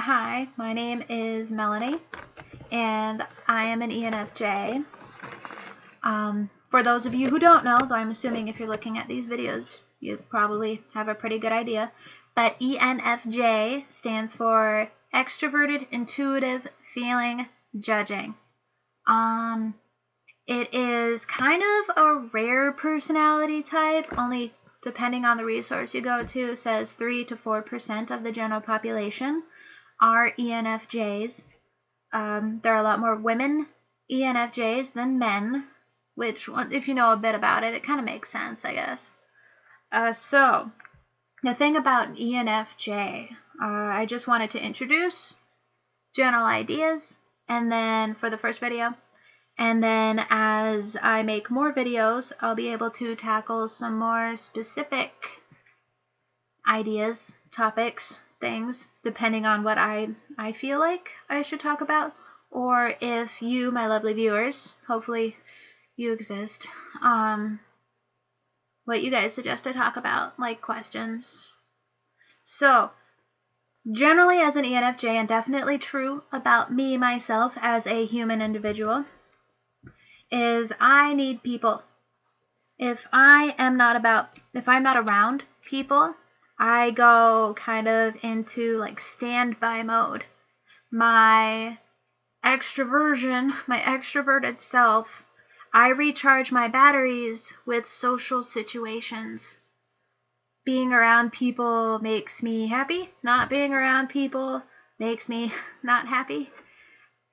Hi, my name is Melanie, and I am an ENFJ. For those of you who don't know, though I'm assuming if you're looking at these videos, you probably have a pretty good idea, but ENFJ stands for Extroverted, Intuitive, Feeling, Judging. It is kind of a rare personality type, only depending on the resource you go to, says 3 to 4% of the general population are ENFJs. There are a lot more women ENFJs than men, which, if you know a bit about it, it kind of makes sense, I guess. So, the thing about ENFJ, I just wanted to introduce general ideas, and then for the first video, and then as I make more videos, I'll be able to tackle some more specific ideas, topics, things, depending on what I feel like I should talk about, or if you, my lovely viewers, hopefully you exist, what you guys suggest I talk about, like questions. So, generally as an ENFJ, and definitely true about me, myself, as a human individual, is I need people. If I'm not around people, I go kind of into like standby mode. My extroversion, my extroverted self, I recharge my batteries with social situations. Being around people makes me happy. Not being around people makes me not happy.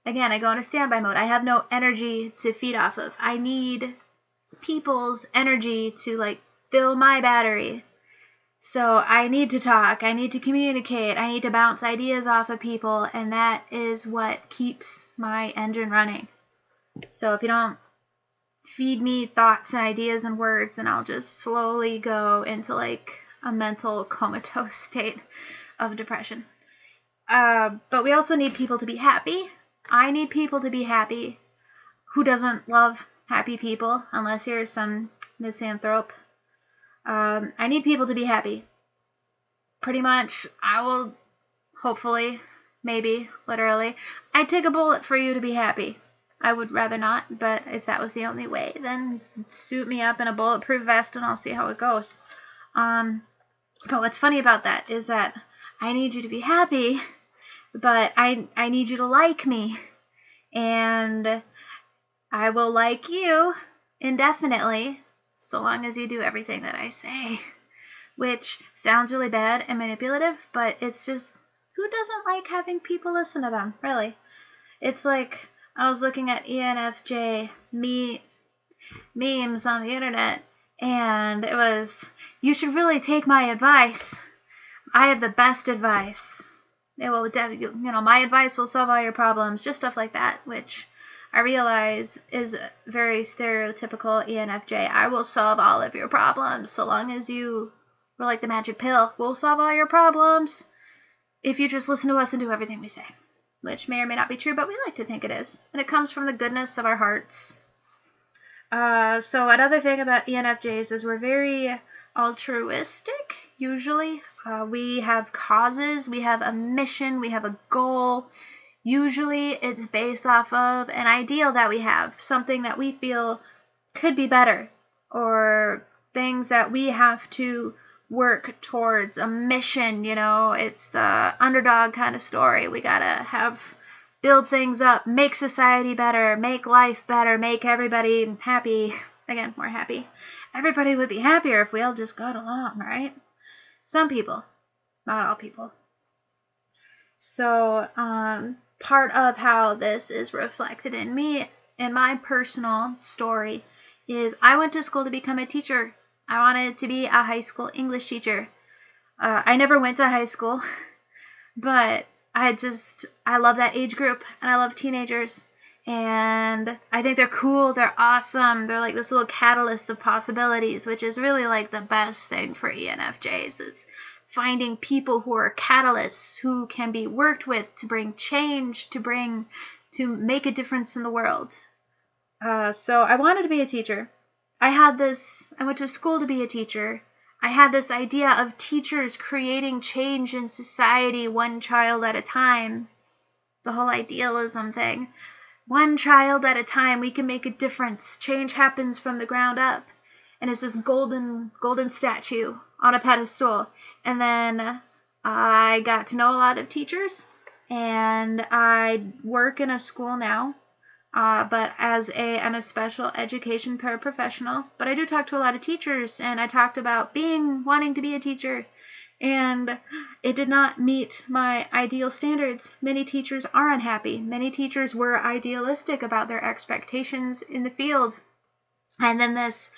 Again, I go into standby mode. I have no energy to feed off of. I need people's energy to like fill my battery. So I need to talk, I need to communicate, I need to bounce ideas off of people, and that is what keeps my engine running. So if you don't feed me thoughts and ideas and words, then I'll just slowly go into like a mental comatose state of depression. But we also need people to be happy. I need people to be happy. Who doesn't love happy people, unless you're some misanthrope? I need people to be happy. Pretty much, I will, hopefully, maybe, literally, I'd take a bullet for you to be happy. I would rather not, but if that was the only way, then suit me up in a bulletproof vest and I'll see how it goes. But what's funny about that is that I need you to be happy, but I need you to like me. And I will like you indefinitely, so long as you do everything that I say, which sounds really bad and manipulative, but it's just, who doesn't like having people listen to them, really? It's like, I was looking at ENFJ memes on the internet, and it was, you should really take my advice. I have the best advice. It will, my advice will solve all your problems, just stuff like that, which I realize is very stereotypical ENFJ. I will solve all of your problems so long as you are like the magic pill. We'll solve all your problems if you just listen to us and do everything we say, which may or may not be true, but we like to think it is. And it comes from the goodness of our hearts. So another thing about ENFJs is we're very altruistic, usually. We have causes, we have a mission, we have a goal. Usually it's based off of an ideal that we have, something that we feel could be better, or things that we have to work towards, a mission, it's the underdog kind of story. We gotta build things up, make society better, make life better, make everybody happy. Again, more happy. Everybody would be happier if we all just got along, right? Some people, not all people. So, part of how this is reflected in me, in my personal story, is I went to school to become a teacher. I wanted to be a high school English teacher. I never went to high school, but I love that age group, and I love teenagers, and I think they're cool, they're awesome, they're like this little catalyst of possibilities, which is really like the best thing for ENFJs, is finding people who are catalysts, who can be worked with to bring change, to make a difference in the world. So I wanted to be a teacher. I went to school to be a teacher. I had this idea of teachers creating change in society one child at a time. The whole idealism thing. One child at a time, we can make a difference. Change happens from the ground up. And it's this golden statue on a pedestal. And then I got to know a lot of teachers, and I work in a school now, but I'm a special education paraprofessional. But I do talk to a lot of teachers, and I talked about wanting to be a teacher, and it did not meet my ideal standards. Many teachers are unhappy. Many teachers were idealistic about their expectations in the field. And then this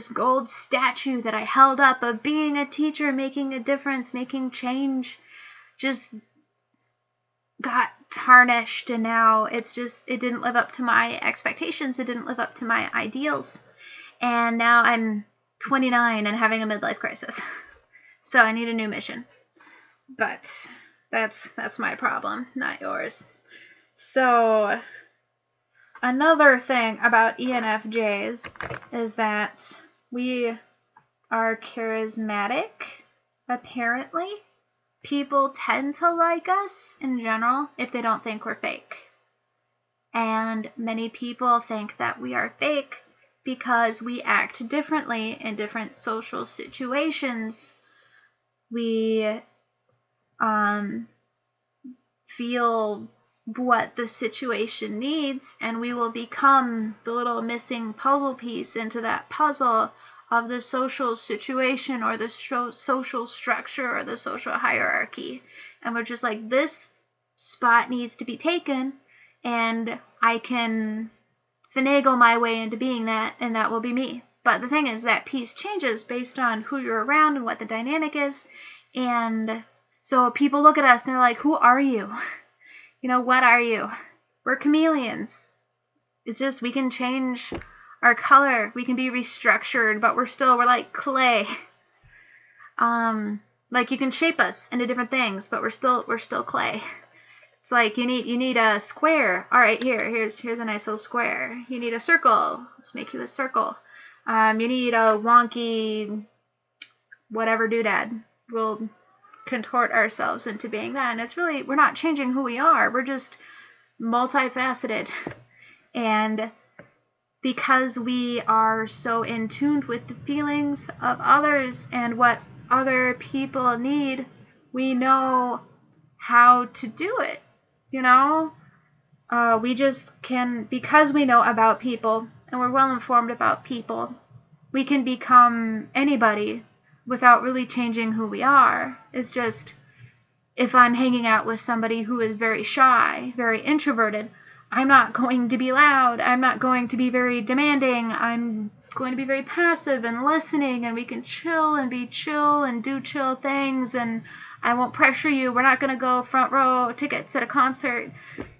gold statue that I held up of being a teacher, making a difference, making change, just got tarnished. And now it didn't live up to my expectations. It didn't live up to my ideals. And now I'm 29 and having a midlife crisis. So I need a new mission. But that's my problem, not yours. So another thing about ENFJs is that we are charismatic, apparently. People tend to like us in general if they don't think we're fake. And many people think that we are fake because we act differently in different social situations. We feel what the situation needs, and we will become the little missing puzzle piece into that puzzle of the social situation or the social structure or the social hierarchy. And we're just like, this spot needs to be taken, and I can finagle my way into being that, and that will be me. But the thing is, that piece changes based on who you're around and what the dynamic is. And so people look at us and they're like, who are you? What are you? We're chameleons. It's just, we can change our color. We can be restructured, but we're like clay. Like you can shape us into different things, but we're still clay. It's like you need a square. All right, here's a nice little square. You need a circle. Let's make you a circle. You need a wonky whatever doodad. We'll contort ourselves into being that. And it's really, we're not changing who we are. We're just multifaceted. And because we are so in tune with the feelings of others and what other people need, we know how to do it. We just can, because we know about people and we're well informed about people, we can become anybody without really changing who we are. It's just, if I'm hanging out with somebody who is very shy, very introverted, I'm not going to be loud. I'm not going to be very demanding. I'm going to be very passive and listening, and we can chill and be chill and do chill things, and I won't pressure you. We're not going to go front row tickets at a concert,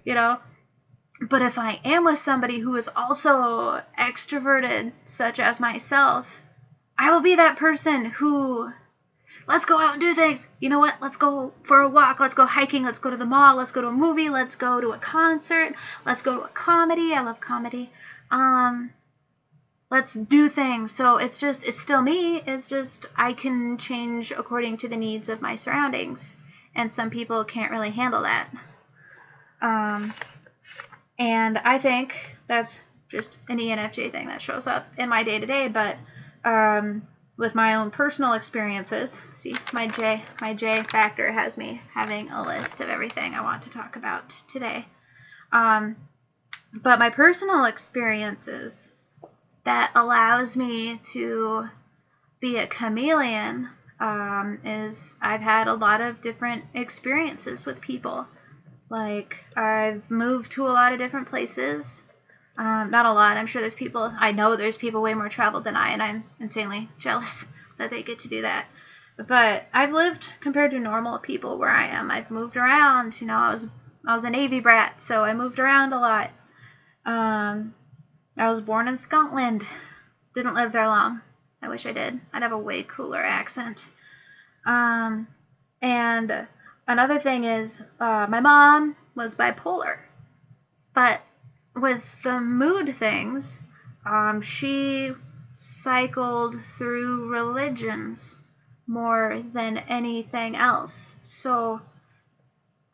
But if I am with somebody who is also extroverted, such as myself, I will be that person who, let's go out and do things. You know what? Let's go for a walk. Let's go hiking. Let's go to the mall. Let's go to a movie. Let's go to a concert. Let's go to a comedy. I love comedy. Let's do things. So it's still me. It's just I can change according to the needs of my surroundings. And some people can't really handle that. And I think that's just an ENFJ thing that shows up in my day-to-day, but with my own personal experiences, see, my J factor has me having a list of everything I want to talk about today. But my personal experiences that allows me to be a chameleon is I've had a lot of different experiences with people. Like, I've moved to a lot of different places. Not a lot. I'm sure I know there's people way more traveled than I, and I'm insanely jealous that they get to do that. But I've lived compared to normal people where I am. I've moved around. I was a Navy brat, so I moved around a lot. I was born in Scotland. Didn't live there long. I wish I did. I'd have a way cooler accent. And another thing is, my mom was bipolar. But with the mood things, she cycled through religions. more than anything else. So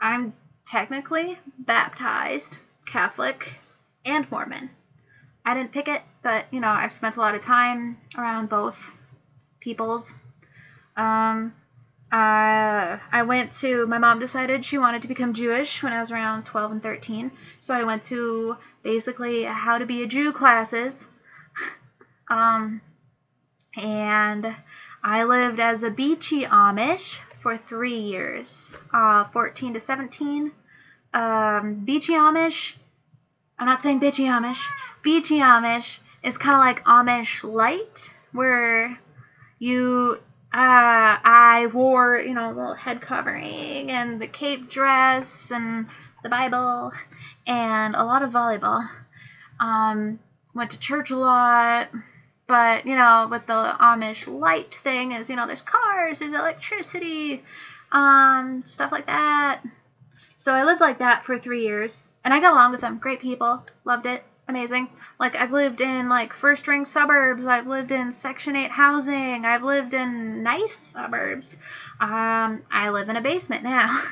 I'm technically baptized, Catholic, and Mormon. I didn't pick it, but, you know, I've spent a lot of time around both peoples. I went to, my mom decided she wanted to become Jewish when I was around 12 and 13, so I went to basically how to be a Jew classes, and I lived as a beachy Amish for 3 years, 14 to 17. Beachy Amish, I'm not saying bitchy Amish, beachy Amish is kind of like Amish light, where you, I wore, you know, a little head covering and the cape dress and the Bible and a lot of volleyball. Went to church a lot, but, you know, with the Amish light thing is, you know, there's cars, there's electricity, stuff like that. So I lived like that for 3 years, and I got along with them. Great people. Loved it. Amazing. Like, I've lived in, like, first-ring suburbs. I've lived in Section 8 housing. I've lived in nice suburbs. I live in a basement now.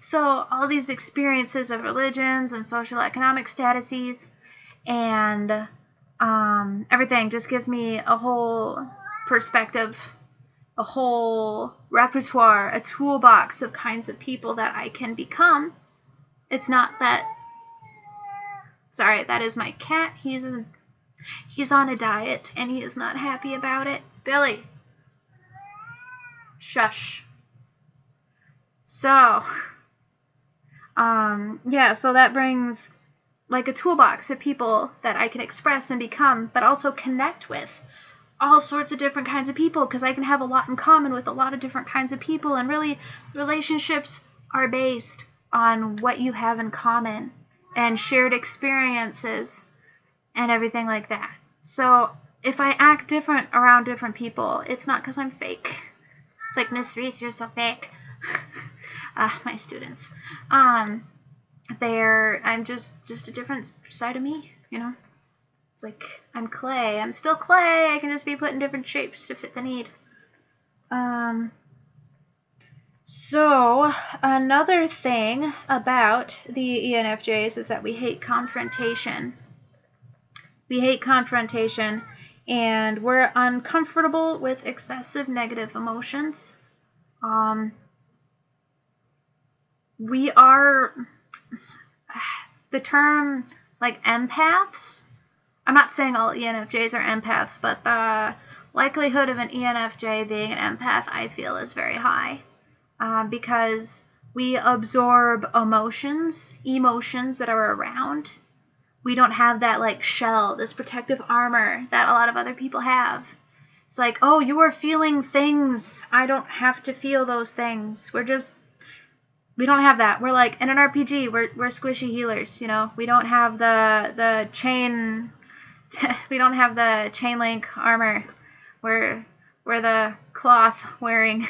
So all these experiences of religions and social economic statuses and everything just gives me a whole perspective, a whole repertoire, a toolbox of kinds of people that I can become. It's not that, sorry, that is my cat. He's on a diet and he is not happy about it. Billy, shush. So, yeah, so that brings like a toolbox of people that I can express and become, but also connect with all sorts of different kinds of people, because I can have a lot in common with a lot of different kinds of people, and really relationships are based on what you have in common and shared experiences and everything like that. So if I act different around different people, it's not because I'm fake. It's like, Miss Reese, you're so fake. My students. I'm just a different side of me, you know? It's like, I'm clay. I'm still clay. I can just be put in different shapes to fit the need. So, another thing about the ENFJs is that we hate confrontation. We hate confrontation, and we're uncomfortable with excessive negative emotions. We are, the term, like, empaths, I'm not saying all ENFJs are empaths, but the likelihood of an ENFJ being an empath, I feel, is very high. Because we absorb emotions that are around. We don't have that, like, shell, this protective armor that a lot of other people have. It's like, oh, you are feeling things. I don't have to feel those things. We don't have that. We're like, in an RPG, we're squishy healers, you know? We don't have the chain... we don't have the chain link armor. We're the cloth wearing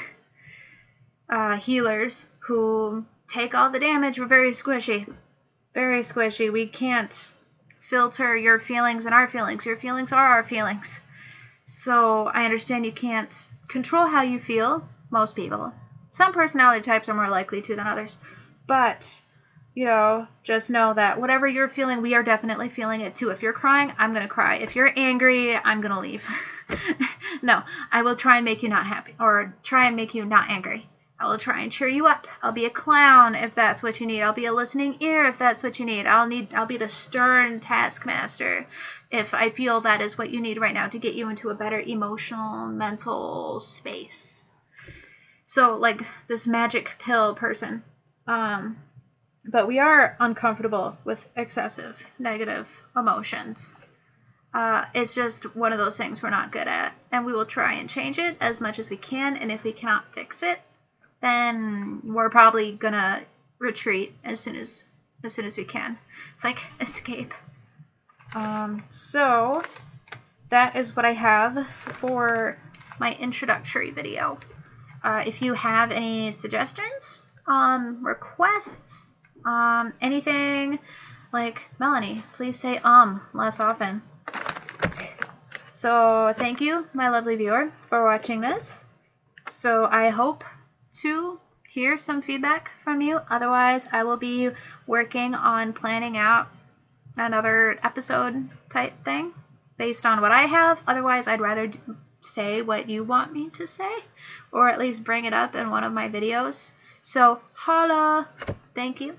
healers who take all the damage. We're very squishy. Very squishy. We can't filter your feelings and our feelings. Your feelings are our feelings. So I understand you can't control how you feel, most people. Some personality types are more likely to than others. But, you know, just know that whatever you're feeling, we are definitely feeling it too. If you're crying, I'm going to cry. If you're angry, I'm going to leave. No, I will try and make you not happy, or try and make you not angry. I will try and cheer you up. I'll be a clown if that's what you need. I'll be a listening ear if that's what you need. I'll be the stern taskmaster if I feel that is what you need right now to get you into a better emotional, mental space. So, like this magic pill person. But we are uncomfortable with excessive negative emotions. It's just one of those things we're not good at. And we will try and change it as much as we can. And if we cannot fix it, then we're probably going to retreat as soon as we can. It's like escape. So that is what I have for my introductory video. If you have any suggestions, requests, anything, like Melanie, please say less often. So thank you, my lovely viewer, for watching this. So I hope to hear some feedback from you. Otherwise, I will be working on planning out another episode type thing based on what I have. Otherwise, I'd rather say what you want me to say, or at least bring it up in one of my videos. So holla! Thank you.